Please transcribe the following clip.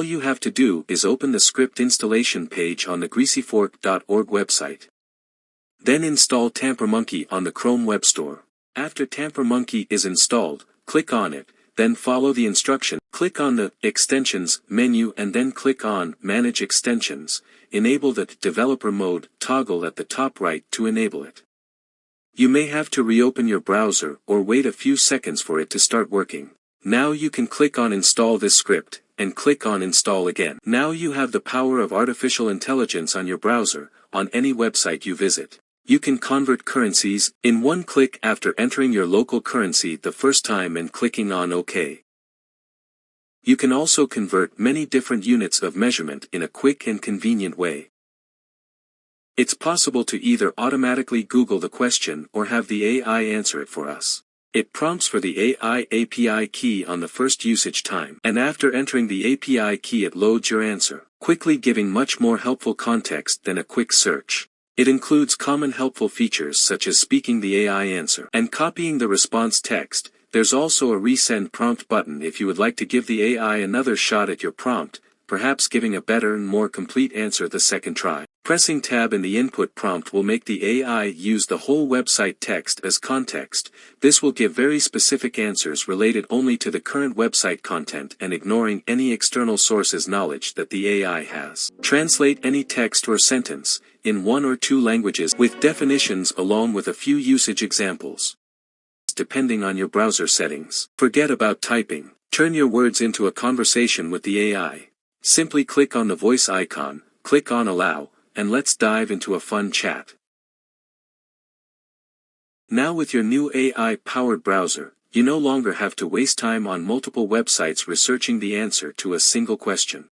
All you have to do is open the script installation page on the greasyfork.org website. Then install TamperMonkey on the Chrome Web Store. After TamperMonkey is installed, click on it, then follow the instruction. Click on the Extensions menu and then click on Manage Extensions. Enable the Developer Mode toggle at the top right to enable it. You may have to reopen your browser or wait a few seconds for it to start working. Now you can click on Install this script, and click on Install again. Now you have the power of artificial intelligence on your browser, on any website you visit. You can convert currencies in one click after entering your local currency the first time and clicking on OK. You can also convert many different units of measurement in a quick and convenient way. It's possible to either automatically Google the question or have the AI answer it for us. It prompts for the AI API key on the first usage time, and after entering the API key it loads your answer, quickly giving much more helpful context than a quick search. It includes common helpful features such as speaking the AI answer and copying the response text. There's also a resend prompt button if you would like to give the AI another shot at your prompt, perhaps giving a better and more complete answer the second try. Pressing Tab in the input prompt will make the AI use the whole website text as context. This will give very specific answers related only to the current website content and ignoring any external sources knowledge that the AI has. Translate any text or sentence, in one or two languages, with definitions along with a few usage examples. Depending on your browser settings. Forget about typing. Turn your words into a conversation with the AI. Simply click on the voice icon, click on Allow, and let's dive into a fun chat. Now with your new AI-powered browser, you no longer have to waste time on multiple websites researching the answer to a single question.